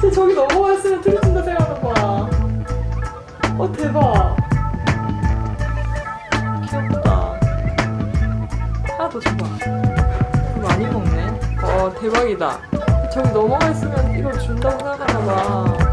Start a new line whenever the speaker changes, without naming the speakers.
진짜 저기 넘어갔으면 틀어준다 생각하는 거야. 대박. 귀엽다. 하나 더 줘봐. 많이 먹네. 대박이다. 저기 넘어가 있으면 이거 준다고 생각하나 봐.